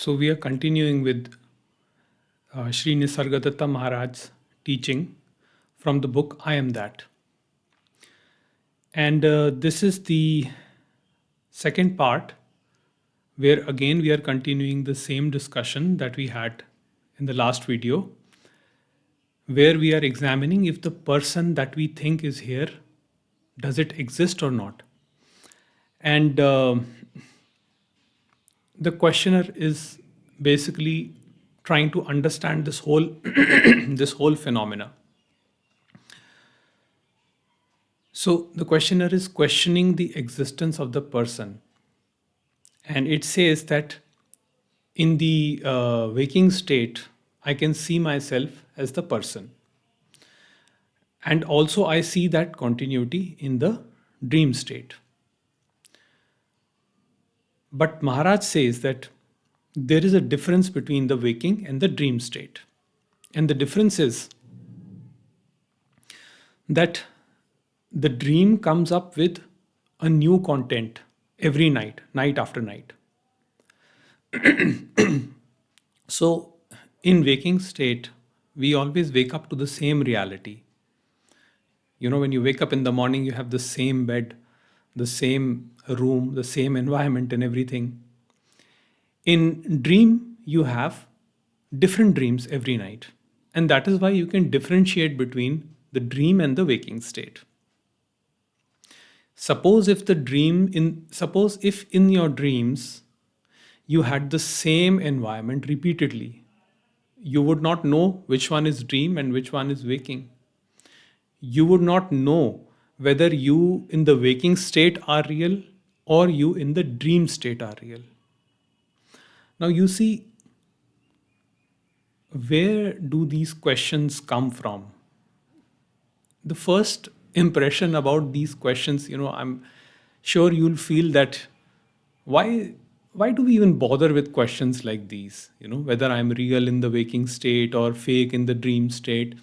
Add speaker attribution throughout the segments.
Speaker 1: So we are continuing with Sri Nisargadatta Maharaj's teaching from the book I Am That. And this is the second part where again we are continuing the same discussion that we had in the last video, where we are examining if the person that we think is here, does it exist or not? And the questioner is basically trying to understand this whole this whole phenomena. So the questioner is questioning the existence of the person, and it says that in the waking state I can see myself as the person, and also I see that continuity in the dream state. But Maharaj says that there is a difference between the waking and the dream state. And the difference is that the dream comes up with a new content every night, night after night. So, in waking state, we always wake up to the same reality. You know, when you wake up in the morning, you have the same bed, the same room, the same environment, and everything. In dream, you have different dreams every night. And that is why you can differentiate between the dream and the waking state. Suppose if in your dreams you had the same environment repeatedly, you would not know which one is dream and which one is waking. You would not know whether you in the waking state are real or you in the dream state are real. Now you see, where do these questions come from? The first impression about these questions, I'm sure you'll feel that why do we even bother with questions like these? Whether I'm real in the waking state or fake in the dream state.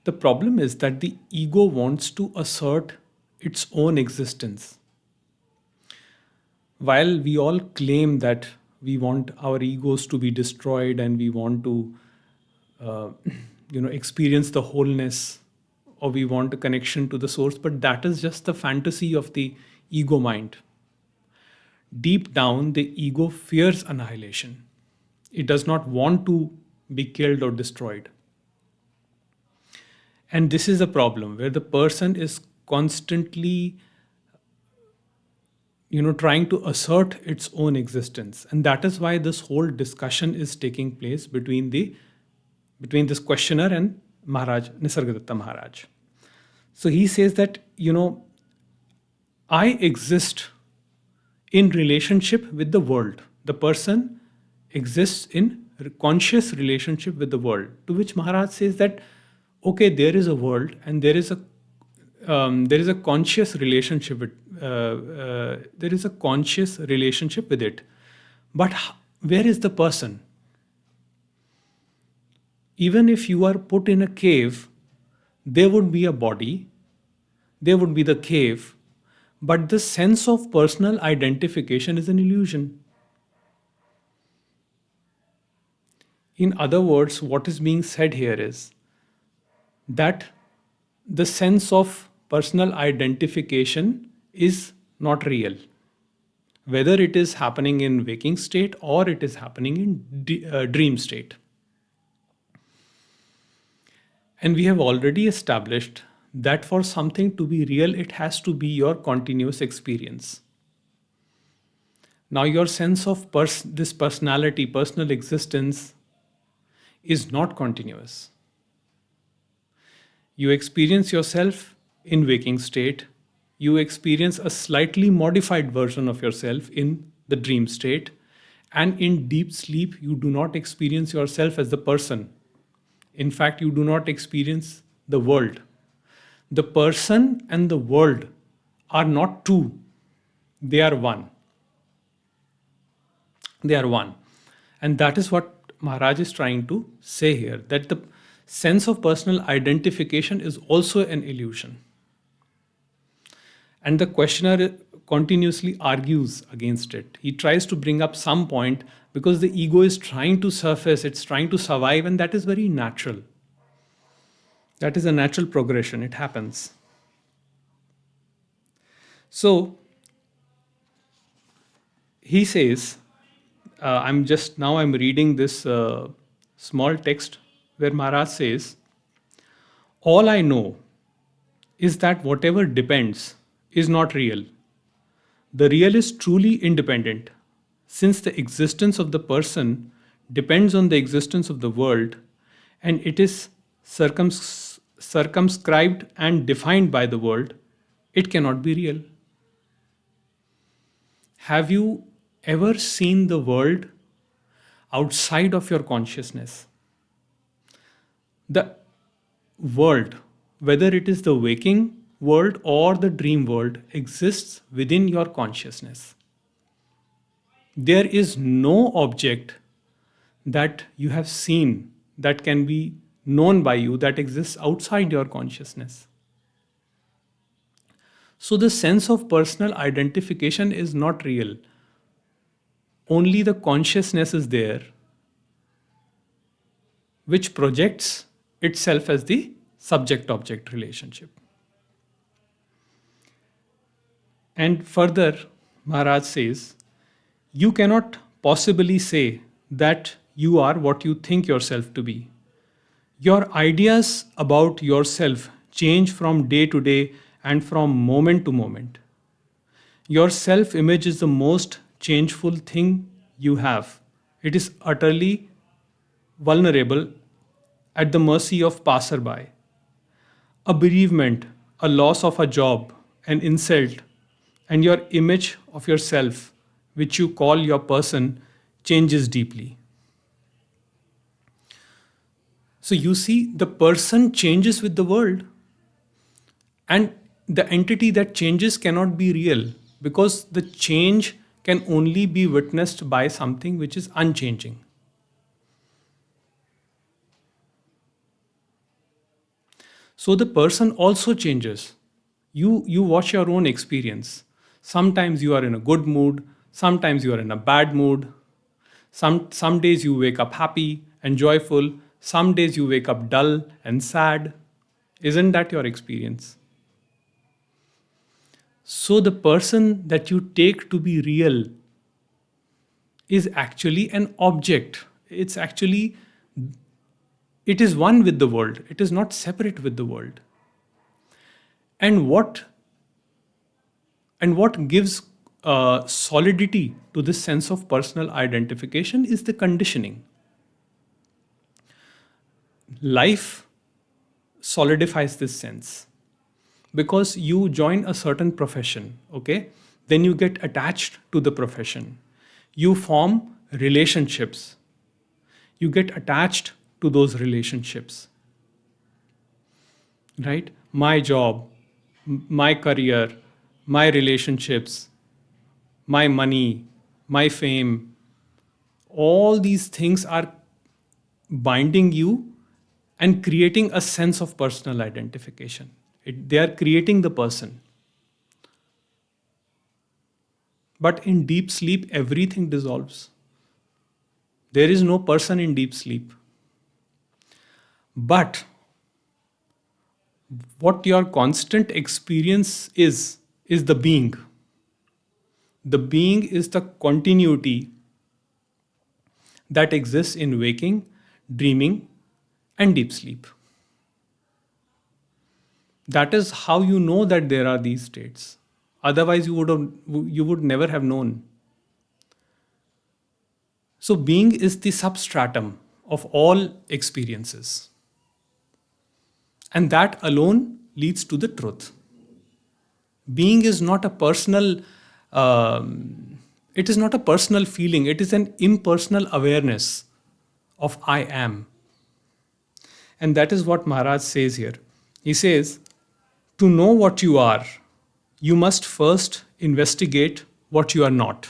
Speaker 1: The problem is that the ego wants to assert its own existence. While we all claim that we want our egos to be destroyed and we want to experience the wholeness, or we want a connection to the source, but that is just the fantasy of the ego mind. Deep down, the ego fears annihilation. It does not want to be killed or destroyed. And this is a problem where the person is constantly trying to assert its own existence. And that is why this whole discussion is taking place between this questioner and Maharaj, Nisargadatta Maharaj. So he says that, I exist in relationship with the world. The person exists in conscious relationship with the world. To which Maharaj says that, okay, there is a world and there is a conscious relationship with it. But where is the person? Even if you are put in a cave, there would be a body, there would be the cave, but the sense of personal identification is an illusion. In other words, what is being said here is that the sense of personal identification is not real, whether it is happening in waking state or it is happening in dream state. And we have already established that for something to be real, it has to be your continuous experience. Now, your sense of this personality, personal existence, is not continuous. You experience yourself in waking state. You experience a slightly modified version of yourself in the dream state. And in deep sleep, you do not experience yourself as the person. In fact, you do not experience the world. The person and the world are not two. They are one. They are one. And that is what Maharaj is trying to say here, that the sense of personal identification is also an illusion. And the questioner continuously argues against it. He tries to bring up some point because the ego is trying to surface, it's trying to survive, and that is very natural. That is a natural progression, it happens. So he says, I'm reading this small text where Maharaj says, all I know is that whatever depends is not real. The real is truly independent, since the existence of the person depends on the existence of the world, and it is circumscribed and defined by the world, it cannot be real. Have you ever seen the world outside of your consciousness? The world, whether it is the waking world or the dream world, exists within your consciousness. There is no object that you have seen that can be known by you that exists outside your consciousness. So the sense of personal identification is not real. Only the consciousness is there, which projects itself as the subject object relationship. And further, Maharaj says, you cannot possibly say that you are what you think yourself to be. Your ideas about yourself change from day to day and from moment to moment. Your self image is the most changeful thing you have. It is utterly vulnerable at the mercy of passerby. A bereavement, a loss of a job, an insult, and your image of yourself, which you call your person, changes deeply. So you see, the person changes with the world, and the entity that changes cannot be real because the change can only be witnessed by something which is unchanging. So the person also changes. You watch your own experience. Sometimes you are in a good mood, sometimes you are in a bad mood. Some days you wake up happy and joyful, some days you wake up dull and sad. Isn't that your experience? So the person that you take to be real is actually an object. It is one with the world. It is not separate with the world. And what gives solidity to this sense of personal identification is the conditioning. Life solidifies this sense because you join a certain profession, okay? Then you get attached to the profession. You form relationships. You get attached to those relationships, right? My job, my career, my relationships, my money, my fame, all these things are binding you and creating a sense of personal identification. They are creating the person. But in deep sleep, everything dissolves. There is no person in deep sleep. But what your constant experience is the being. The being is the continuity that exists in waking, dreaming, and deep sleep. That is how you know that there are these states. Otherwise, you would never have known. So, being is the substratum of all experiences. And that alone leads to the truth. Being is not a personal, it is not a personal feeling, it is an impersonal awareness of I am. And that is what Maharaj says here. He says, to know what you are, you must first investigate what you are not.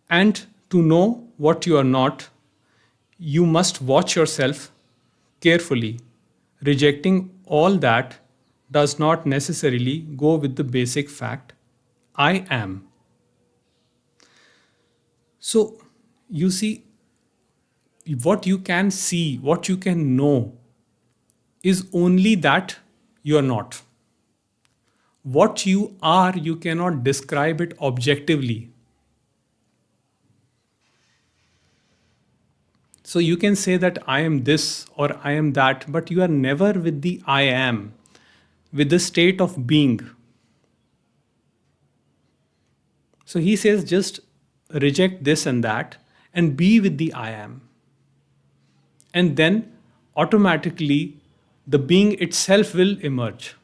Speaker 1: And to know what you are not, you must watch yourself carefully, rejecting all that does not necessarily go with the basic fact, I am. So, You see, what you can see, what you can know, is only that you're not. What you are, you cannot describe it objectively. So you can say that I am this or I am that, but you are never with the I am, with the state of being. So he says just reject this and that and be with the I am. And then automatically the being itself will emerge.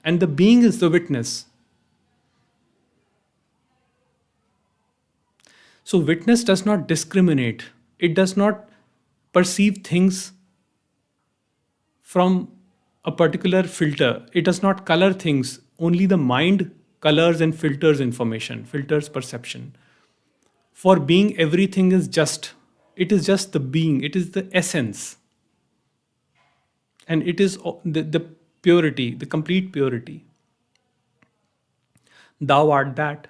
Speaker 1: And the being is the witness. So witness does not discriminate, it does not perceive things from a particular filter, it does not color things. Only the mind colors and filters information, filters perception. For being, everything is just, it is just the being, it is the essence. And it is the purity, the complete purity. Thou art that.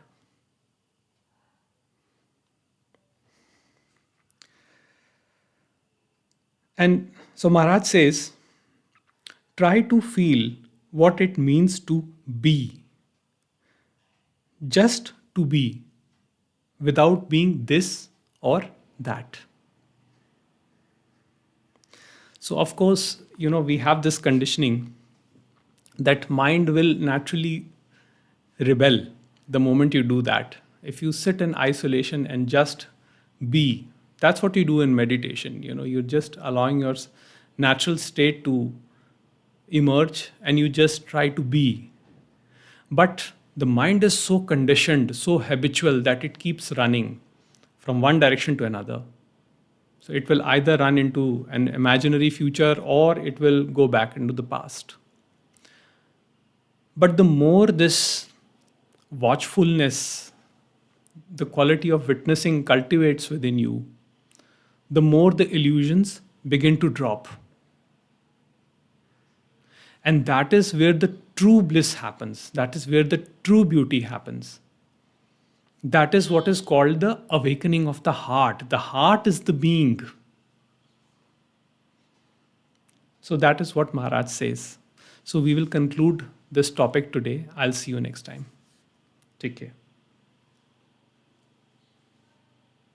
Speaker 1: And so Maharaj says, try to feel what it means to be, just to be, without being this or that. So, of course, we have this conditioning that mind will naturally rebel the moment you do that. If you sit in isolation and just be, that's what you do in meditation. You're just allowing your natural state to emerge and you just try to be. But the mind is so conditioned, so habitual that it keeps running from one direction to another. So it will either run into an imaginary future or it will go back into the past. But the more this watchfulness, the quality of witnessing cultivates within you, the more the illusions begin to drop. And that is where the true bliss happens. That is where the true beauty happens. That is what is called the awakening of the heart. The heart is the being. So that is what Maharaj says. So we will conclude this topic today. I'll see you next time. Take care.